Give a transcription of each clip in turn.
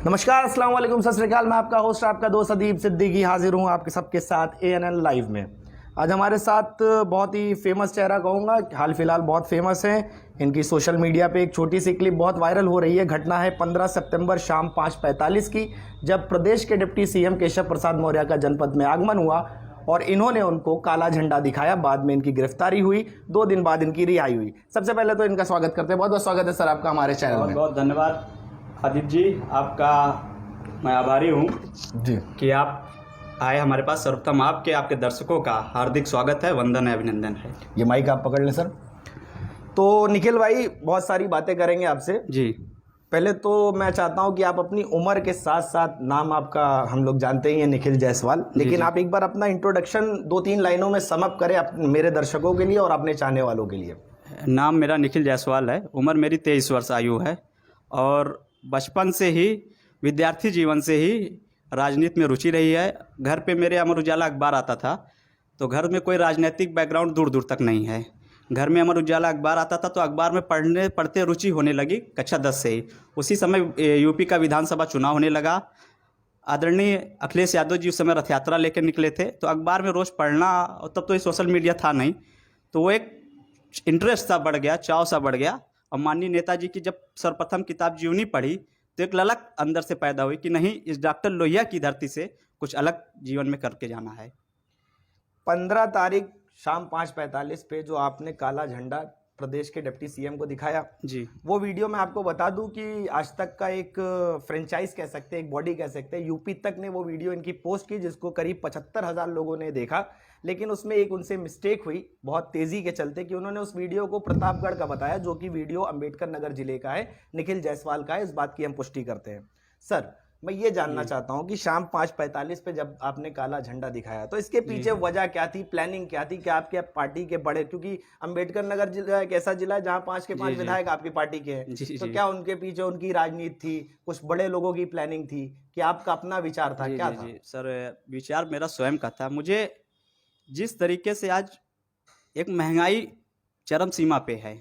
नमस्कार, अस्सलाम वालेकुम, सत श्री अकाल। मैं आपका होस्ट, आपका दोस्त अदीब सिद्दीकी हाजिर हूँ आपके सबके साथ ANN लाइव में। आज हमारे साथ बहुत ही फेमस चेहरा कहूँगा, हाल फिलहाल बहुत फेमस हैं। इनकी सोशल मीडिया पे एक छोटी सी क्लिप बहुत वायरल हो रही है। घटना है 15 सितंबर शाम 5:45 की, जब प्रदेश के डिप्टी CM केशव प्रसाद मौर्य का जनपद में आगमन हुआ और इन्होंने उनको काला झंडा दिखाया। बाद में इनकी गिरफ्तारी हुई, 2 दिन बाद इनकी रिहाई हुई। सबसे पहले तो इनका स्वागत करते हैं। बहुत बहुत स्वागत है सर आपका हमारे चैनल में। बहुत बहुत धन्यवाद आदित्य जी, आपका मैं आभारी हूँ जी कि आप आए हमारे पास। सर्वप्रथम आपके दर्शकों का हार्दिक स्वागत है, वंदन है, अभिनंदन है। ये माइक आप पकड़ लें सर। तो निखिल भाई, बहुत सारी बातें करेंगे आपसे। जी, पहले तो मैं चाहता हूं कि आप अपनी उम्र के साथ साथ, नाम आपका हम लोग जानते ही हैं निखिल जायसवाल, लेकिन आप एक बार अपना इंट्रोडक्शन 2-3 लाइनों में समअप करें मेरे दर्शकों के लिए और अपने चाहने वालों के लिए। नाम मेरा निखिल जायसवाल है, उम्र मेरी 23 वर्ष आयु है और बचपन से ही, विद्यार्थी जीवन से ही राजनीति में रुचि रही है। घर पे मेरे अमर उजाला अखबार आता था, तो घर में कोई राजनीतिक बैकग्राउंड दूर दूर तक नहीं है। घर में अमर उजाला अखबार आता था तो अखबार में पढ़ते रुचि होने लगी कक्षा 10 से ही। उसी समय यूपी का विधानसभा चुनाव होने लगा। आदरणीय अखिलेश यादव जी उस समय रथ यात्रा लेकर निकले थे, तो अखबार में रोज़ पढ़ना, और तब तो ये सोशल मीडिया था नहीं, तो वो एक इंटरेस्ट सा बढ़ गया, चाव सा बढ़ गया। और माननीय नेताजी की जब सर्वप्रथम किताब जीवनी पढ़ी तो एक ललक अंदर से पैदा हुई कि नहीं, इस डॉक्टर लोहिया की धरती से कुछ अलग जीवन में करके जाना है। 15 तारीख शाम 5:45 पे जो आपने काला झंडा प्रदेश के डिप्टी CM को दिखाया जी, वो वीडियो मैं आपको बता दूं कि आज तक का एक फ्रेंचाइज कह सकते हैं, एक बॉडी कह सकते हैं, यूपी तक ने वो वीडियो इनकी पोस्ट की, जिसको करीब 75,000 लोगों ने देखा। लेकिन उसमें एक उनसे मिस्टेक हुई बहुत तेजी के चलते, कि उन्होंने उस वीडियो को प्रतापगढ़ का बताया, जो कि वीडियो अंबेडकर नगर जिले का है, निखिल जायसवाल का है। इस बात की हम पुष्टि करते हैं। सर, मैं ये जानना चाहता हूं कि शाम 5:45 पे जब आपने काला झंडा दिखाया तो इसके पीछे वजह क्या थी, प्लानिंग क्या थी? क्या आपके पार्टी के बड़े, क्योंकि अंबेडकर नगर जिला एक ऐसा जिला है जहां 5 के 5 विधायक आपकी पार्टी के हैं, तो क्या उनके पीछे उनकी राजनीति थी, कुछ बड़े लोगों की प्लानिंग थी, कि आपका अपना विचार था? क्या था? जी सर, विचार मेरा स्वयं का था। मुझे जिस तरीके से आज एक महंगाई चरम सीमा पे है,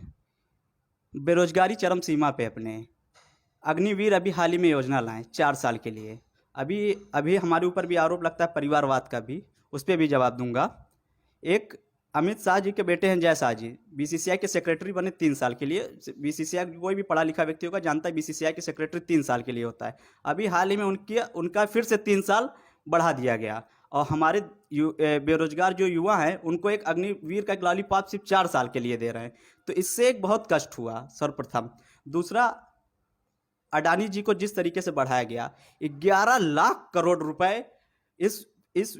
बेरोजगारी चरम सीमा पे, अपने अग्निवीर अभी हाल ही में योजना लाएं 4 साल के लिए। अभी हमारे ऊपर भी आरोप लगता है परिवारवाद का भी, उस पर भी जवाब दूंगा। एक अमित शाह जी के बेटे हैं जय शाह जी, BCCI के सेक्रेटरी बने 3 साल के लिए। BCCI कोई भी पढ़ा लिखा व्यक्ति होगा जानता है BCCI के सेक्रेटरी 3 साल के लिए होता है। अभी हाल ही में उनका फिर से 3 साल बढ़ा दिया गया। और हमारे बेरोजगार जो युवा हैं उनको एक अग्निवीर का एक लॉलीपॉप सिर्फ 4 साल के लिए दे रहे हैं, तो इससे एक बहुत कष्ट हुआ सर्वप्रथम। दूसरा, अडानी जी को जिस तरीके से बढ़ाया गया, 11 लाख करोड़ रुपए इस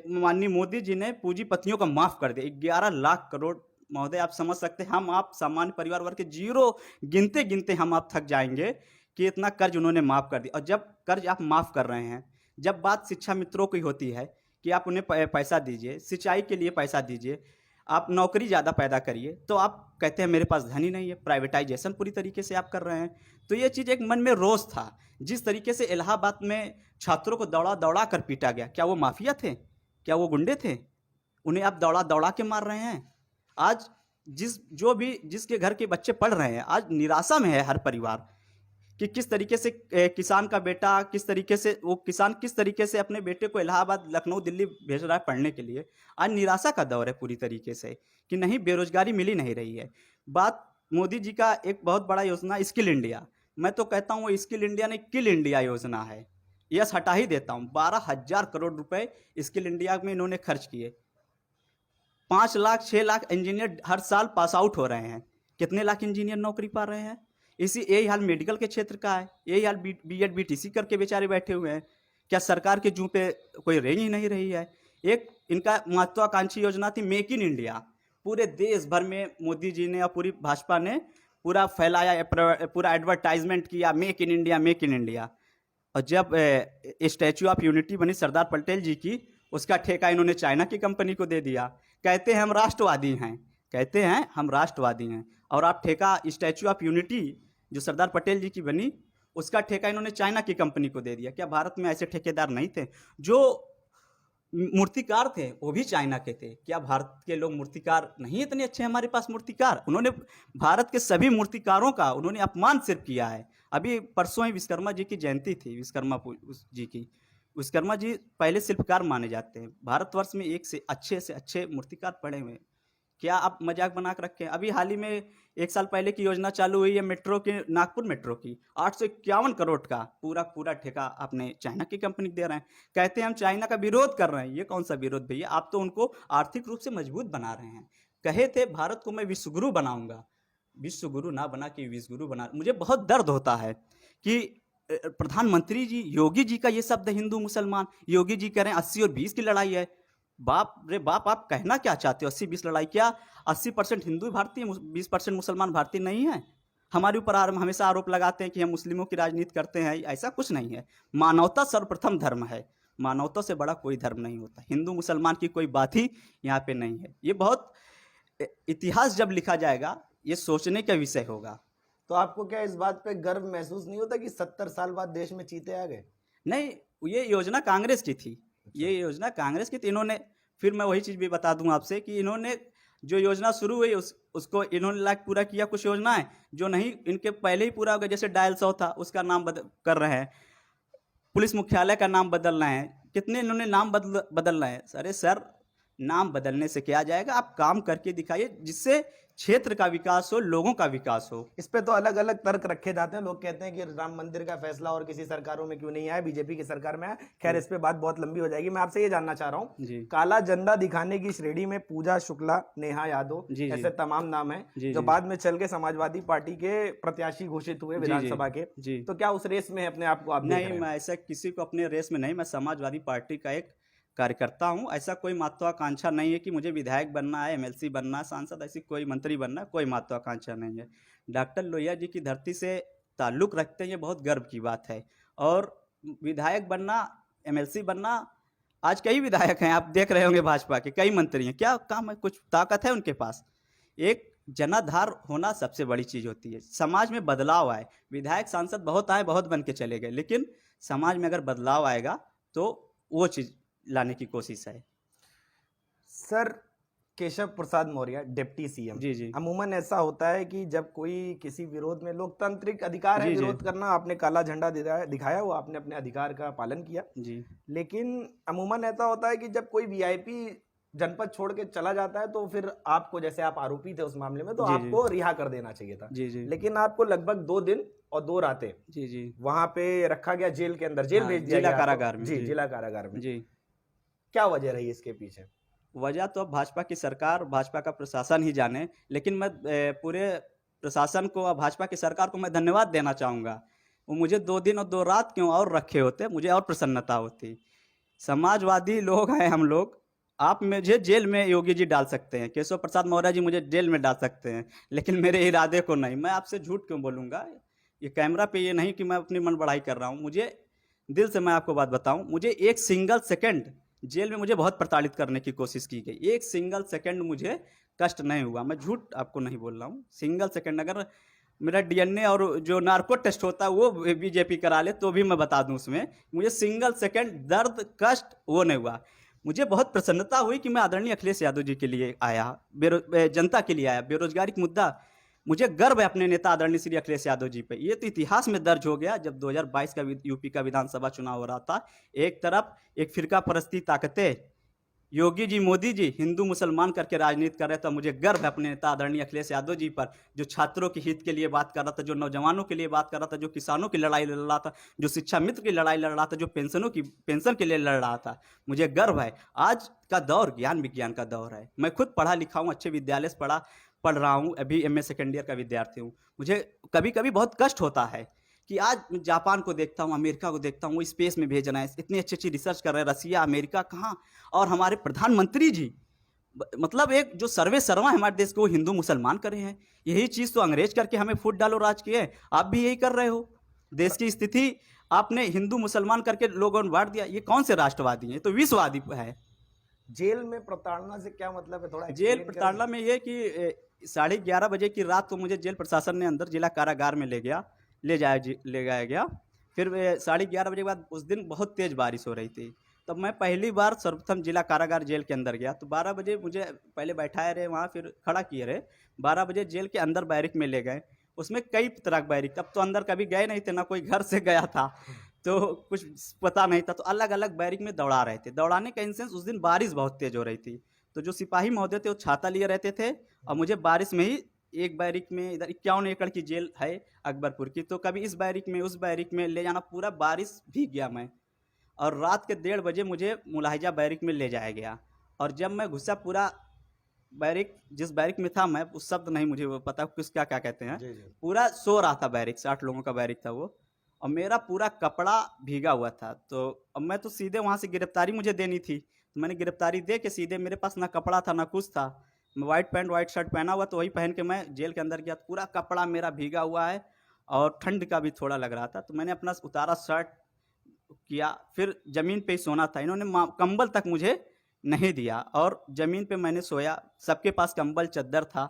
माननीय मोदी जी ने पूंजीपतियों का माफ कर दिया। 11 लाख करोड़, महोदय आप समझ सकते हैं, आप सामान्य परिवार वर्ग के जीरो गिनते गिनते आप थक जाएंगे कि इतना कर्ज उन्होंने माफ कर दिया। और जब कर्ज आप माफ कर रहे हैं, जब बात शिक्षा मित्रों की होती है कि आप उन्हें पैसा दीजिए, सिंचाई के लिए पैसा दीजिए, आप नौकरी ज़्यादा पैदा करिए, तो आप कहते हैं मेरे पास धन ही नहीं है। प्राइवेटाइजेशन पूरी तरीके से आप कर रहे हैं। तो ये चीज़ एक मन में रोष था। जिस तरीके से इलाहाबाद में छात्रों को दौड़ा दौड़ा कर पीटा गया, क्या वो माफिया थे? क्या वो गुंडे थे? उन्हें आप दौड़ा दौड़ा के मार रहे हैं। आज जिसके घर के बच्चे पढ़ रहे हैं, आज निराशा में है हर परिवार कि किस तरीके से किसान का बेटा, किस तरीके से अपने बेटे को इलाहाबाद, लखनऊ, दिल्ली भेज रहा है पढ़ने के लिए। आज निराशा का दौर है पूरी तरीके से कि नहीं, बेरोजगारी मिल ही नहीं रही है। बात मोदी जी का एक बहुत बड़ा योजना स्किल इंडिया, मैं तो कहता हूँ वो स्किल इंडिया नहीं, किल इंडिया योजना है। यस, हटा ही देता हूँ। 12,000 करोड़ रुपए स्किल इंडिया में इन्होंने खर्च किए। 5 लाख 6 लाख इंजीनियर हर साल पास आउट हो रहे हैं। कितने लाख इंजीनियर नौकरी पा रहे हैं? यही हाल मेडिकल के क्षेत्र का है। यही हाल BEd BTC करके बेचारे बैठे हुए हैं। क्या सरकार के जूं पे कोई रेंग ही नहीं रही है? एक इनका महत्वाकांक्षी योजना थी मेक इन इंडिया। पूरे देश भर में मोदी जी ने और पूरी भाजपा ने पूरा फैलाया, पूरा एडवर्टाइजमेंट किया, make in India, make in India. और जब स्टैच्यू ऑफ यूनिटी बनी सरदार पटेल जी की, उसका ठेका इन्होंने चाइना की कंपनी को दे दिया। कहते हैं हम राष्ट्रवादी हैं, और आप ठेका स्टैच्यू ऑफ यूनिटी जो सरदार पटेल जी की बनी, उसका ठेका इन्होंने चाइना की कंपनी को दे दिया। क्या भारत में ऐसे ठेकेदार नहीं थे? जो मूर्तिकार थे वो भी चाइना के थे। क्या भारत के लोग मूर्तिकार नहीं इतने अच्छे हैं? हमारे पास मूर्तिकार, उन्होंने भारत के सभी मूर्तिकारों का उन्होंने अपमान सिर्फ किया है। अभी परसों ही विश्वकर्मा जी की जयंती थी, जी की। विश्वकर्मा जी पहले शिल्पकार माने जाते हैं। भारतवर्ष में एक से अच्छे मूर्तिकार पड़े हुए हैं। क्या आप मजाक बना के रखे हैं? अभी हाल ही में 1 साल पहले की योजना चालू हुई है मेट्रो की, नागपुर मेट्रो की। 851 करोड़ का पूरा ठेका आपने चाइना की कंपनी को दे रहे हैं। कहते हैं हम चाइना का विरोध कर रहे हैं। ये कौन सा विरोध भैया? आप तो उनको आर्थिक रूप से मजबूत बना रहे हैं। कहे थे भारत को मैं विश्वगुरु बनाऊंगा। विश्वगुरु ना बना के विश्वगुरु बना, मुझे बहुत दर्द होता है कि प्रधानमंत्री जी योगी जी का ये शब्द हिंदू मुसलमान, योगी जी कह रहे हैं 80 और 20 की लड़ाई है। बाप रे बाप, आप कहना क्या चाहते हो? 80-20 लड़ाई क्या? 80% हिंदू भारतीय, 20% मुसलमान भारतीय नहीं है? हमारे ऊपर हमेशा आरोप लगाते हैं कि हम मुस्लिमों की राजनीति करते हैं। ऐसा कुछ नहीं है। मानवता सर्वप्रथम धर्म है। मानवता से बड़ा कोई धर्म नहीं होता। हिंदू मुसलमान की कोई बात ही यहाँ पे नहीं है। ये बहुत इतिहास जब लिखा जाएगा, ये सोचने का विषय होगा। तो आपको क्या इस बात पे गर्व महसूस नहीं होता कि 70 साल बाद देश में चीते आ गए? नहीं, ये योजना कांग्रेस की थी। ये योजना कांग्रेस की थी। इन्होंने, फिर मैं वही चीज़ भी बता दूं आपसे कि इन्होंने जो योजना शुरू हुई उसको इन्होंने लाख पूरा किया। कुछ योजनाएं जो नहीं इनके पहले ही पूरा हो गया, जैसे डायल 100 था उसका नाम कर रहे हैं, पुलिस मुख्यालय का नाम बदल रहे हैं, कितने इन्होंने नाम बदल रहे हैं। अरे सर, नाम बदलने से क्या जाएगा? आप काम करके दिखाइए जिससे क्षेत्र का विकास हो, लोगों का विकास हो। इस पे तो अलग अलग तर्क रखे जाते हैं। लोग कहते हैं कि राम मंदिर का फैसला और किसी सरकारों में क्यों नहीं आया, बीजेपी की सरकार में आया। खैर, इस पे बात बहुत लंबी हो जाएगी। मैं आपसे ये जानना चाह रहा हूँ, काला झंडा दिखाने की श्रेणी में पूजा शुक्ला, नेहा यादव, ऐसे तमाम नाम है जो बाद में चल के समाजवादी पार्टी के प्रत्याशी घोषित हुए विधानसभा के। तो क्या उस रेस में अपने आप को आप नहीं, मैं ऐसा किसी को अपने रेस में नहीं। मैं समाजवादी पार्टी का एक कार्यकर्ता हूँ। ऐसा कोई महत्वाकांक्षा नहीं है कि मुझे विधायक बनना है, एमएलसी बनना है, सांसद, ऐसी कोई मंत्री बनना है, कोई महत्वाकांक्षा नहीं है। डॉक्टर लोहिया जी की धरती से ताल्लुक़ रखते हैं, ये बहुत गर्व की बात है। और विधायक बनना, एमएलसी बनना, आज कई विधायक हैं, आप देख रहे होंगे भाजपा के, कई मंत्री हैं। क्या काम है? कुछ ताकत है उनके पास? एक जनाधार होना सबसे बड़ी चीज़ होती है। समाज में बदलाव आए। विधायक सांसद बहुत आए, बहुत बन के चले गए, लेकिन समाज में अगर बदलाव आएगा तो वो चीज़ लाने की कोशिश है। Sir, Keshav Prasad Maurya deputy CM, जी। अमूमन ऐसा होता है कि जब कोई किसी विरोध में, लोकतांत्रिक अधिकार है विरोध करना, आपने काला झंडा दिखाया, वो आपने अपने अधिकार का पालन किया जी। लेकिन अमूमन ऐसा होता है कि जब कोई वीआईपी जनपद छोड़ के चला जाता है तो फिर आपको, जैसे आप आरोपी थे उस मामले में, तो आपको रिहा कर देना चाहिए था। लेकिन आपको लगभग 2 दिन और 2 रातें वहां पे रखा गया, जेल के अंदर, जेल भेज दिया गया, जिला कारागार में। जी, जिला कारागार में। क्या वजह रही इसके पीछे? वजह तो अब भाजपा की सरकार, भाजपा का प्रशासन ही जाने, लेकिन मैं पूरे प्रशासन को और भाजपा की सरकार को मैं धन्यवाद देना चाहूँगा। वो मुझे 2 दिन और 2 रात क्यों और रखे होते, मुझे और प्रसन्नता होती। समाजवादी लोग हैं हम लोग। आप मुझे जेल में योगी जी डाल सकते हैं, केशव प्रसाद मौर्य जी मुझे जेल में डाल सकते हैं, लेकिन मेरे इरादे को नहीं। मैं आपसे झूठ क्यों बोलूँगा? ये कैमरा पे ये नहीं कि मैं अपनी मन बढ़ाई कर रहा हूँ। मुझे दिल से, मैं आपको बात बताऊँ, मुझे एक सिंगल सेकेंड जेल में मुझे बहुत प्रताड़ित करने की कोशिश की गई। एक सिंगल सेकंड मुझे कष्ट नहीं हुआ। मैं झूठ आपको नहीं बोल रहा हूँ। सिंगल सेकंड अगर मेरा डीएनए और जो नार्को टेस्ट होता है वो बीजेपी करा ले तो भी मैं बता दूं, उसमें मुझे सिंगल सेकंड दर्द, कष्ट वो नहीं हुआ। मुझे बहुत प्रसन्नता हुई कि मैं आदरणीय अखिलेश यादव जी के लिए आया, जनता के लिए आया। बेरोजगारी का मुद्दा, मुझे गर्व है अपने नेता आदरणीय श्री अखिलेश यादव जी पे। ये तो इतिहास में दर्ज हो गया। जब 2022 का यूपी का विधानसभा चुनाव हो रहा था, एक तरफ एक फिरका परस्ती ताकतें, योगी जी, मोदी जी हिंदू मुसलमान करके राजनीति कर रहे थे। मुझे गर्व है अपने नेता आदरणीय अखिलेश यादव जी पर, जो छात्रों के हित के लिए बात कर रहा था, जो नौजवानों के लिए बात कर रहा था, जो किसानों की लड़ाई लड़ रहा था, जो शिक्षा मित्र की लड़ाई लड़ रहा था, जो पेंशन के लिए लड़ रहा था। मुझे गर्व है। आज का दौर ज्ञान विज्ञान का दौर है। मैं खुद पढ़ा लिखा हूँ, अच्छे विद्यालय से पढ़ रहा हूँ, अभी एमए सेकेंड ईयर का विद्यार्थी हूँ। मुझे कभी कभी बहुत कष्ट होता है कि आज जापान को देखता हूँ, अमेरिका को देखता हूँ, वो स्पेस में भेज रहे हैं, इतनी अच्छी अच्छी रिसर्च कर रहे हैं, रसिया, अमेरिका, कहाँ। और हमारे प्रधानमंत्री जी, मतलब एक जो सर्वे सर्वा हमारे देश को हिंदू मुसलमान करे हैं। यही चीज़ तो अंग्रेज करके हमें फूट डालो राज किए, आप भी यही कर रहे हो। देश की स्थिति आपने हिंदू मुसलमान करके लोगों ने बांट दिया। ये कौन से राष्ट्रवादी हैं? तो विश्ववादी है। जेल में प्रताड़ना से क्या मतलब है? थोड़ा जेल प्रताड़ना में ये कि 11:30 बजे की रात को मुझे जेल प्रशासन ने अंदर जिला कारागार में ले जाया गया। फिर 11:30 बजे के बाद उस दिन बहुत तेज़ बारिश हो रही थी। तब मैं पहली बार सर्वप्रथम जिला कारागार जेल के अंदर गया। तो 12 बजे मुझे पहले बैठाए रहे वहाँ, फिर खड़ा किए रहे। 12 बजे जेल के अंदर बैरिक में ले गए। उसमें कई तरह के बैरिक, तब तो अंदर कभी गए नहीं थे, ना कोई घर से गया था, तो कुछ पता नहीं था, तो अलग अलग बैरिक में दौड़ा रहे थे। दौड़ाने का इंसेंस, उस दिन बारिश बहुत तेज हो रही थी, तो जो सिपाही महोदय थे वो छाता लिए रहते थे, और मुझे बारिश में ही एक बैरिक में, इधर 51 एकड़ की जेल है अकबरपुर की, तो कभी इस बैरिक में उस बैरिक में ले जाना, पूरा बारिश भीग गया मैं, और रात के 1:30 बजे मुझे मुलाहिजा बैरिक में ले जाया गया। और जब मैं घुसा, पूरा बैरिक, जिस बैरिक में था मैं, उस शब्द नहीं मुझे वो पता किस क्या क्या कहते हैं, जी जी। पूरा सो रहा था बैरिक, 60 लोगों का बैरिक था वो, और मेरा पूरा कपड़ा भीगा हुआ था। तो अब मैं तो सीधे वहाँ से गिरफ्तारी मुझे देनी थी, तो मैंने गिरफ्तारी दे के सीधे, मेरे पास ना कपड़ा था ना कुछ था, मैं वाइट पैंट वाइट शर्ट पहना हुआ, तो वही पहन के मैं जेल के अंदर गया, पूरा कपड़ा मेरा भीगा हुआ है, और ठंड का भी थोड़ा लग रहा था, तो मैंने अपना उतारा शर्ट किया, फिर ज़मीन पे ही सोना था, इन्होंने कंबल तक मुझे नहीं दिया, और ज़मीन पे मैंने सोया, सबके पास कंबल चद्दर था,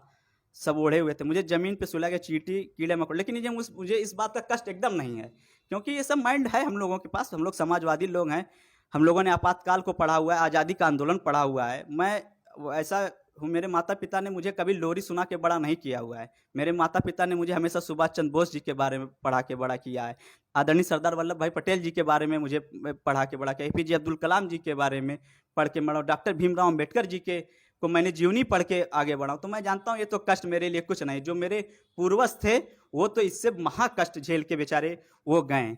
सब ओढ़े हुए थे, मुझे ज़मीन पे सुला के चींटी कीड़े मकोड़े, लेकिन ये मुझे इस बात का कष्ट एकदम नहीं है, क्योंकि ये सब माइंड है हम लोगों के पास, हम लोग समाजवादी लोग हैं, हम लोगों ने आपातकाल को पढ़ा हुआ है, आज़ादी का आंदोलन पढ़ा हुआ है। मैं ऐसा हूँ, मेरे माता पिता ने मुझे कभी लोरी सुना के बड़ा नहीं किया हुआ है, मेरे माता पिता ने मुझे हमेशा सुभाष चंद्र बोस जी के बारे में पढ़ा के बड़ा किया है, आदरणीय सरदार वल्लभ भाई पटेल जी के बारे में मुझे पढ़ा के बड़ा किया, एपीजे अब्दुल कलाम जी के बारे में पढ़ के बड़ा, डॉक्टर भीमराव अम्बेडकर जी के को मैंने जीवनी पढ़ के आगे बढ़ा हूं। तो मैं जानता हूं ये तो कष्ट मेरे लिए कुछ नहीं, जो मेरे पूर्वज थे वो तो इससे महा कष्ट झेल के बेचारे वो गए।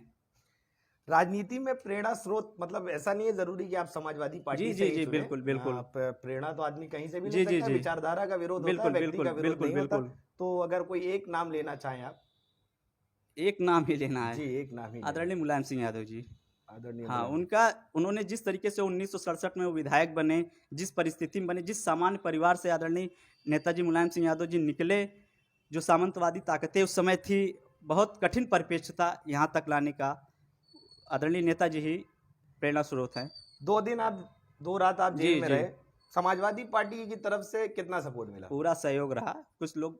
राजनीति में प्रेरणा स्रोत, मतलब ऐसा नहीं है जरूरी कि आप समाजवादी पार्टी जी से जी ही जी, चुनें। बिल्कुल बिल्कुल। प्रेरणा तो आदमी कहीं से भी ले जी जी सकता है, जी, विचारधारा का विरोध होता है, बिल्कुल व्यक्ति का बिल्कुल विरोध बिल्कुल नहीं होता। बिल्कुल। तो अगर कोई एक नाम लेना चाहें आप। एक नाम ही लेना है, जी, एक नाम ही लेना। आदरणीय मुलायम सिंह यादव जी। आदरणीय हाँ, मुलायम। उन्होंने जिस तरीके से 1967 में वो विधायक बने, जिस परिस्थिति में बने, जिस सामान्य परिवार से आदरणीय नेताजी मुलायम सिंह यादव जी निकले, जो सामंतवादी ताकतें उस समय थी, बहुत कठिन परिप्रेक्ष्य था यहाँ तक लाने का, आदरणीय नेताजी ही प्रेरणा स्रोत हैं। 2 दिन आप 2 रात आप जेल जी में जी, रहे, समाजवादी पार्टी की तरफ से कितना सपोर्ट मिला? पूरा सहयोग रहा, कुछ लोग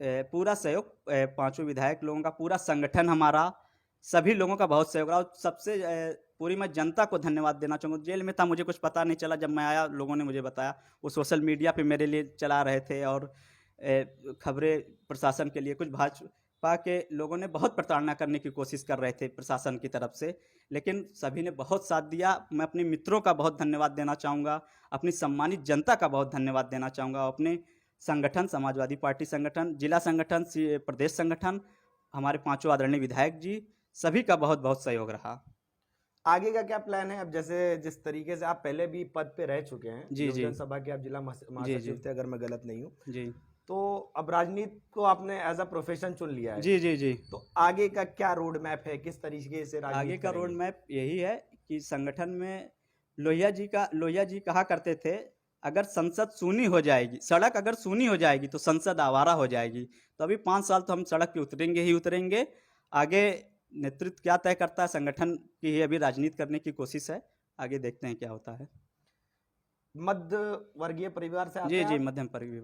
पूरा सहयोग, पांचों विधायक लोगों का पूरा संगठन हमारा, सभी लोगों का बहुत सहयोग रहा, और सबसे पूरी मैं जनता को धन्यवाद देना चाहूँगा। जेल में था, मुझे कुछ पता नहीं चला, जब मैं आया लोगों ने मुझे बताया, वो सोशल मीडिया पे मेरे लिए चला रहे थे, और खबरें प्रशासन के लिए, कुछ भाजपा के लोगों ने बहुत प्रताड़ना करने की कोशिश कर रहे थे प्रशासन की तरफ से, लेकिन सभी ने बहुत साथ दिया। मैं अपने मित्रों का बहुत धन्यवाद देना चाहूँगा, अपनी सम्मानित जनता का बहुत धन्यवाद देना चाहूँगा, अपने संगठन, समाजवादी पार्टी संगठन, जिला संगठन, प्रदेश संगठन, हमारे पांचों आदरणीय विधायक जी, सभी का बहुत बहुत सहयोग रहा। आगे का क्या प्लान है? अब जैसे जिस तरीके से आप पहले भी पद पे रह चुके हैं, जी जी विधानसभा के आप जिला जी महासचिव जी थे अगर मैं गलत नहीं हूँ, जी तो अब राजनीति को आपने एज अ प्रोफेशन चुन लिया है, जी जी जी। तो आगे का क्या रोड मैप है, किस तरीके से आगे राजनीति का रोड करेंगे? मैप यही है कि संगठन में लोहिया जी कहा करते थे, अगर संसद सूनी हो जाएगी, सड़क अगर सूनी हो जाएगी तो संसद आवारा हो जाएगी। तो अभी 5 साल तो हम सड़क पे उतरेंगे ही उतरेंगे। आगे नेतृत्व क्या तय करता है, संगठन की ही अभी राजनीति करने की कोशिश है, आगे देखते हैं क्या होता है। मध्य वर्गीय परिवार से आते जी हैं जी, आप, मध्यम वर्गीय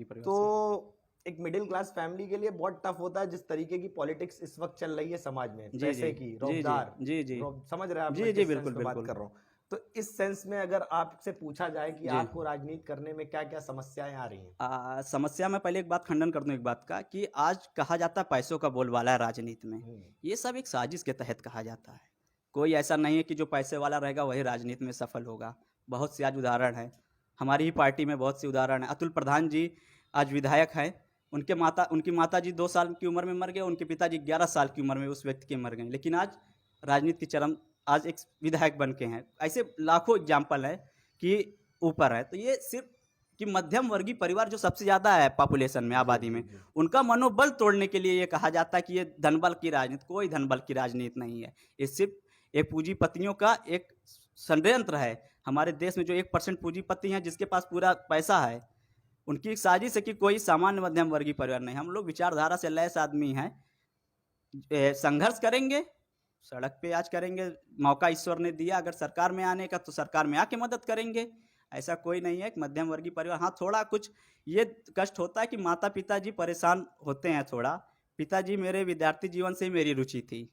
परिवार से। तो एक मिडिल क्लास फैमिली के लिए बहुत टफ होता है जिस तरीके की पॉलिटिक्स इस वक्त चल रही है समाज में, जी पैसे जी की, जी रौबदार, जी जी समझ रहे हैं आप जी मैं जी, किस सेंस बिल्कुल में बात बिल्कुल। कर रहा हूँ? तो इस सेंस में अगर आपसे पूछा जाए कि जी, आपको राजनीति करने में क्या क्या समस्याएं आ रही हैं? समस्या में पहले एक बात खंडन कर दूं एक बात का, कि आज कहा जाता है पैसों का बोलबाला है राजनीति में, हम्म, ये सब एक साजिश के तहत कहा जाता है। कोई ऐसा नहीं है कि जो पैसे वाला रहेगा वही राजनीति में सफल होगा। बहुत से आज उदाहरण हैं, हमारी ही पार्टी में बहुत से उदाहरण हैं। अतुल प्रधान जी आज विधायक हैं, उनकी माता जी 2 साल की उम्र में मर गए, उनके पिताजी 11 साल की उम्र में उस व्यक्ति के मर गए, लेकिन आज राजनीति की चरम, आज एक विधायक बन के हैं। ऐसे लाखों एग्जाम्पल है कि ऊपर है। तो ये सिर्फ कि मध्यम वर्गीय परिवार जो सबसे ज़्यादा है पॉपुलेशन में, जी आबादी जी में, जी। उनका मनोबल तोड़ने के लिए ये कहा जाता है कि ये धनबल की राजनीति, कोई धनबल की राजनीति नहीं है। ये सिर्फ एक पूंजीपतियों का एक षड्यंत्र है। हमारे देश में जो 1% पूंजीपति हैं जिसके पास पूरा पैसा है, उनकी एक साजिश है कि कोई सामान्य मध्यम वर्गीय परिवार नहीं। हम लोग विचारधारा से लैस आदमी हैं, संघर्ष करेंगे, सड़क पे आज करेंगे, मौका ईश्वर ने दिया, अगर सरकार में आने का तो सरकार में आके मदद करेंगे। ऐसा कोई नहीं है कि मध्यम वर्गीय परिवार, हाँ थोड़ा कुछ ये कष्ट होता है कि माता पिताजी परेशान होते हैं थोड़ा। पिताजी मेरे विद्यार्थी जीवन से ही मेरी रुचि थी,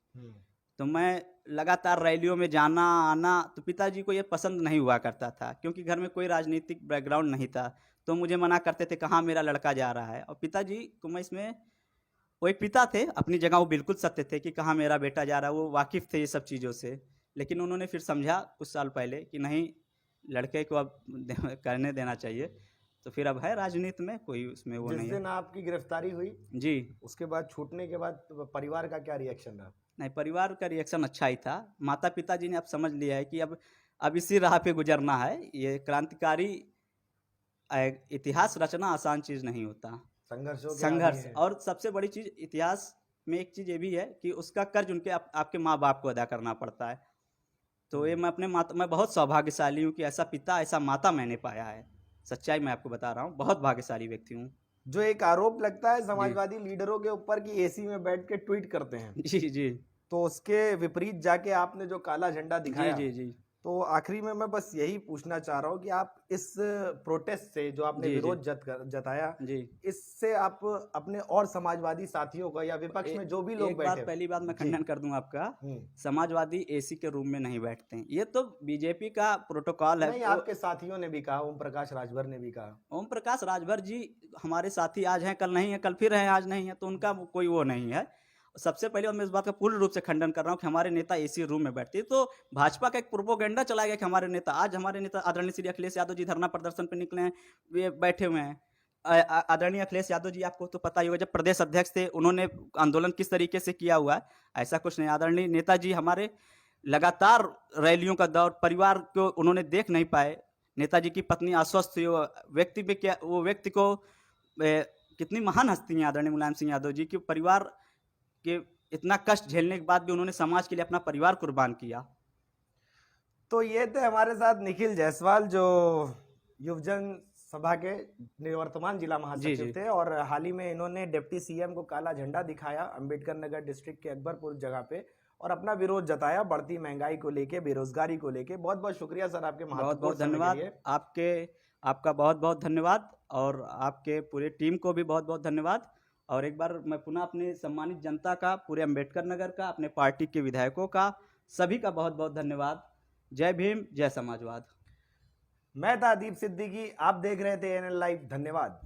तो मैं लगातार रैलियों में जाना आना, तो पिताजी को ये पसंद नहीं हुआ करता था, क्योंकि घर में कोई राजनीतिक बैकग्राउंड नहीं था। तो मुझे मना करते थे कहाँ मेरा लड़का जा रहा है। और पिताजी को मैं इसमें, वो एक पिता थे अपनी जगह, वो बिल्कुल सत्य थे कि कहाँ मेरा बेटा जा रहा है, वो वाकिफ़ थे ये सब चीज़ों से। लेकिन उन्होंने फिर समझा कुछ साल पहले कि नहीं, लड़के को अब करने देना चाहिए। तो फिर अब है राजनीति में, कोई उसमें वो जिस नहीं दिन है। आपकी गिरफ्तारी हुई जी। उसके बाद, छूटने के बाद परिवार का क्या रिएक्शन रहा? नहीं, परिवार का रिएक्शन अच्छा ही था। माता पिताजी ने अब समझ लिया है कि अब इसी राह पे गुजरना है। ये क्रांतिकारी इतिहास रचना आसान चीज़ नहीं होता। संघर्षों के आदी संघर्ष, हैं। और सबसे बड़ी चीज़ इतिहास में एक चीज़ ये भी है कि उसका कर्ज उनके आपके माँ बाप को अदा करना पड़ता है। तो ये मैं बहुत सौभाग्यशाली हूँ कि ऐसा पिता ऐसा माता मैंने पाया है। सच्चाई मैं आपको बता रहा हूँ, बहुत भाग्यशाली व्यक्ति हूँ। जो एक आरोप लगता है समाजवादी लीडरों के ऊपर कि एसी में बैठ के ट्वीट करते हैं, जी जी तो उसके विपरीत जाके आपने जो काला झंडा जी दिखाया, जी जी तो आखिरी में मैं बस यही पूछना चाह रहा हूँ कि आप इस प्रोटेस्ट से जो आपने जी, जी। विरोध जताया, जी। इससे आप अपने और समाजवादी साथियों का या विपक्ष में जो भी लोग एक बैठे, बात, पहली बात मैं जी। खंडन कर दूं आपका। हम्म। समाजवादी एसी के रूम में नहीं बैठते हैं, ये तो बीजेपी का प्रोटोकॉल है। नहीं, आपके साथियों ने भी कहा, ओम प्रकाश राजभर ने भी कहा। ओम प्रकाश राजभर जी हमारे साथी, आज हैं कल नहीं है, कल फिर हैं आज नहीं है, तो उनका कोई वो नहीं है। सबसे पहले मैं इस बात का पूर्ण रूप से खंडन कर रहा हूँ कि हमारे नेता एसी रूम में बैठते हैं। तो भाजपा का एक प्रोपोगेंडा चला गया कि हमारे नेता, आज हमारे नेता आदरणीय श्री अखिलेश यादव जी धरना प्रदर्शन पे निकले हैं, वे बैठे हुए हैं। आदरणीय अखिलेश यादव जी, आपको तो पता ही होगा, जब प्रदेश अध्यक्ष थे उन्होंने आंदोलन किस तरीके से किया हुआ है, ऐसा कुछ नहीं। आदरणीय नेताजी हमारे लगातार रैलियों का दौर, परिवार को उन्होंने देख नहीं पाए। नेताजी की पत्नी अस्वस्थ थी, वो व्यक्ति को कितनी महान हस्ती हैं आदरणीय मुलायम सिंह यादव जी, कि परिवार के इतना कष्ट झेलने के बाद भी उन्होंने समाज के लिए अपना परिवार कुर्बान किया। तो ये थे हमारे साथ निखिल जायसवाल, जो युवजन सभा के निवर्तमान जिला महासचिव थे, और हाल ही में इन्होंने डिप्टी सीएम को काला झंडा दिखाया अम्बेडकर नगर डिस्ट्रिक्ट के अकबरपुर जगह पे, और अपना विरोध जताया बढ़ती महंगाई को लेके, बेरोजगारी को लेके। बहुत बहुत शुक्रिया सर आपके बहुत धन्यवाद आपका बहुत बहुत धन्यवाद, और आपके पूरे टीम को भी बहुत बहुत धन्यवाद। और एक बार मैं पुनः अपने सम्मानित जनता का, पूरे अम्बेडकर नगर का, अपने पार्टी के विधायकों का, सभी का बहुत बहुत धन्यवाद। जय भीम, जय समाजवाद। मैं था दीप सिद्दीकी, आप देख रहे थे एएनएन लाइव। धन्यवाद।